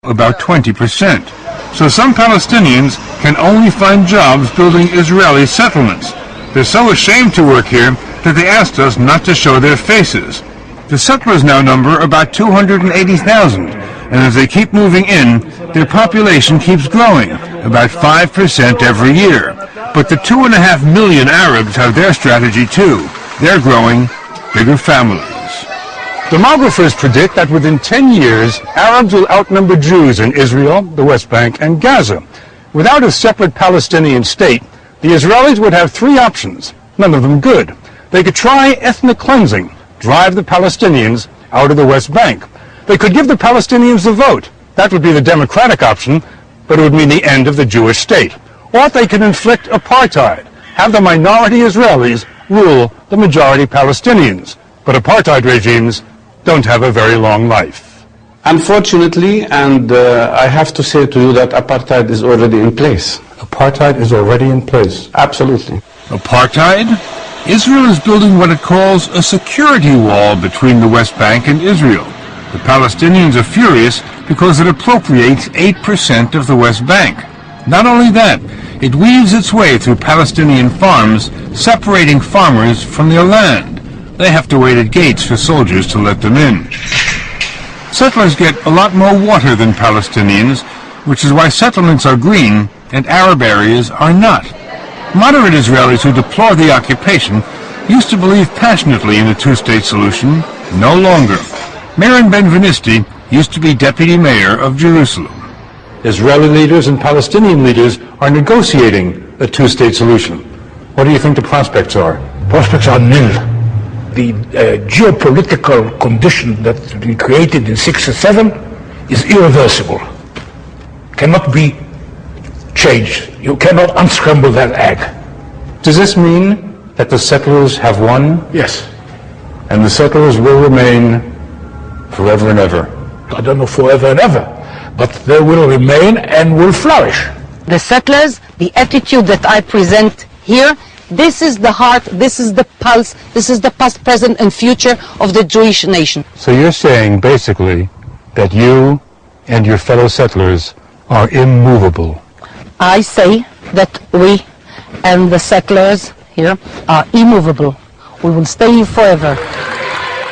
about 20%. So some Palestinians can only find jobs building Israeli settlements. They're so ashamed to work here that they asked us not to show their faces. The settlers now number about 280,000, and as they keep moving in, their population keeps growing, about 5% every year. But the 2.5 million Arabs have their strategy too. They're growing bigger families. Demographers predict that within 10 years, Arabs will outnumber Jews in Israel, the West Bank, and Gaza. Without a separate Palestinian state, the Israelis would have three options, none of them good. They could try ethnic cleansing, drive the Palestinians out of the West Bank. They could give the Palestinians the vote. That would be the democratic option, but it would mean the end of the Jewish state. Or they could inflict apartheid, have the minority Israelis rule the majority Palestinians. But apartheid regimes don't have a very long life. Unfortunately, and I have to say to you that apartheid is already in place. Apartheid is already in place? Absolutely. Apartheid? Israel is building what it calls a security wall between the West Bank and Israel. The Palestinians are furious because it appropriates 8% of the West Bank. Not only that, it weaves its way through Palestinian farms, separating farmers from their land. They have to wait at gates for soldiers to let them in. Settlers get a lot more water than Palestinians, which is why settlements are green and Arab areas are not. Moderate Israelis who deplore the occupation used to believe passionately in a two-state solution. No longer. Meron Ben-Venisti used to be deputy mayor of Jerusalem. Israeli leaders and Palestinian leaders are negotiating a two-state solution. What do you think the prospects are? Prospects are nil. The geopolitical condition that we created in 1967 is irreversible. Cannot be changed. You cannot unscramble that egg. Does this mean that the settlers have won? Yes. And the settlers will remain forever and ever? I don't know forever and ever, but they will remain and will flourish. The settlers, the attitude that I present here, this is the heart, this is the pulse, this is the past, present, and future of the Jewish nation. So you're saying, basically, that you and your fellow settlers are immovable? I say that we and the settlers here are immovable. We will stay here forever.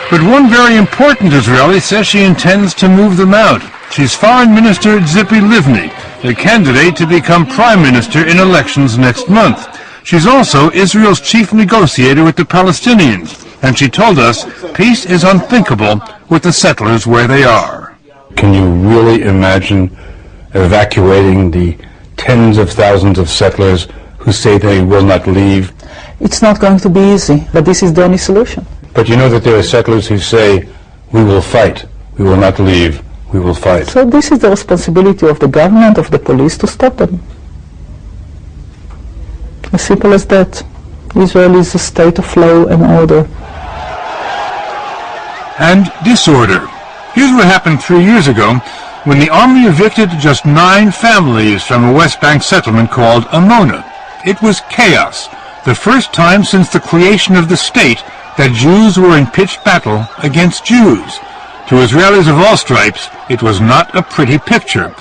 But one very important Israeli says she intends to move them out. She's Foreign Minister Tzipi Livni, a candidate to become Prime Minister in elections next month. She's also Israel's chief negotiator with the Palestinians, and she told us peace is unthinkable with the settlers where they are. Can you really imagine evacuating the tens of thousands of settlers who say they will not leave? It's not going to be easy, but this is the only solution. But you know that there are settlers who say, we will fight, we will not leave, we will fight. So this is the responsibility of the government, of the police, to stop them. As simple as that. Israel is a state of law and order. And disorder. Here's what happened 3 years ago when the army evicted just 9 families from a West Bank settlement called Amona. It was chaos, the first time since the creation of the state that Jews were in pitched battle against Jews. To Israelis of all stripes, it was not a pretty picture,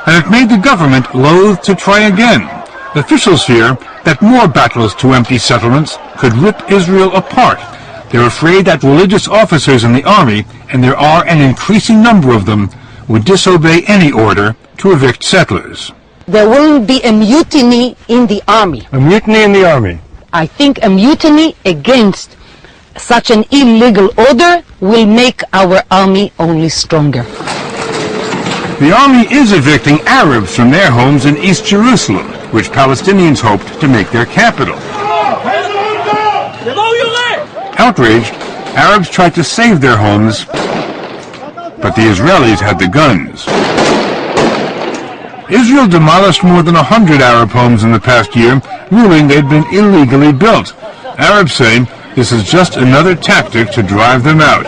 and it made the government loath to try again. Officials fear that more battles to empty settlements could rip Israel apart. They're afraid that religious officers in the army, and there are an increasing number of them, would disobey any order to evict settlers. There will be a mutiny in the army. A mutiny in the army? I think a mutiny against such an illegal order will make our army only stronger. The army is evicting Arabs from their homes in East Jerusalem, which Palestinians hoped to make their capital. Outraged, Arabs tried to save their homes, but the Israelis had the guns. Israel demolished more than 100 Arab homes in the past year, ruling they'd been illegally built. Arabs say this is just another tactic to drive them out.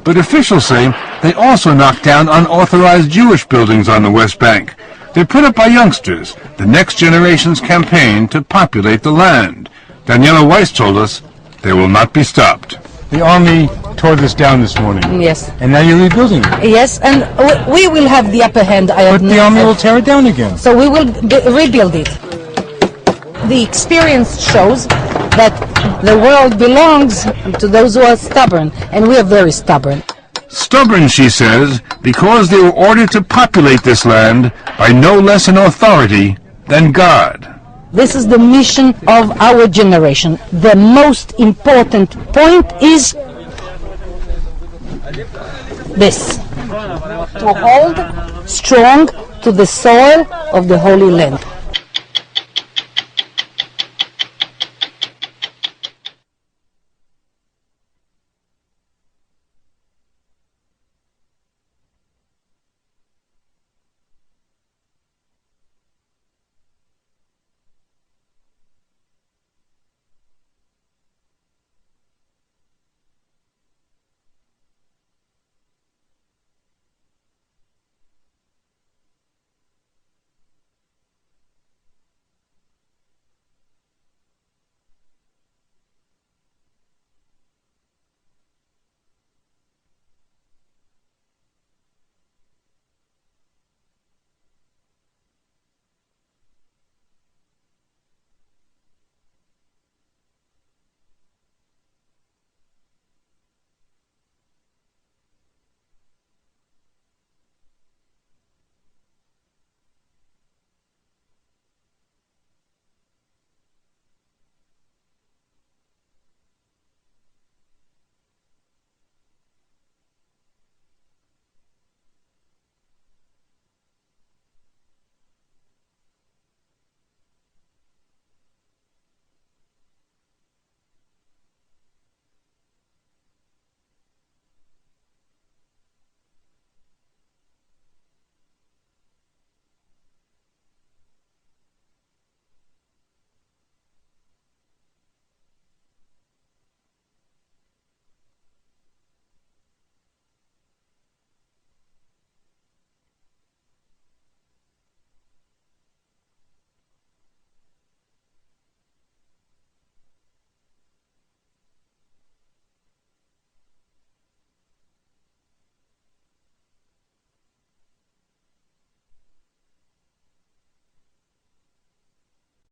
But officials say they also knocked down unauthorized Jewish buildings on the West Bank. They're put up by youngsters, the next generation's campaign to populate the land. Daniela Weiss told us they will not be stopped. The army tore this down this morning. Yes. And now you're rebuilding it. Yes, and we will have the upper hand. But the army will tear it down again. So we will rebuild it. The experience shows that the world belongs to those who are stubborn, and we are very stubborn. Stubborn, she says, because they were ordered to populate this land by no less an authority than God. This is the mission of our generation. The most important point is this: to hold strong to the soil of the Holy Land.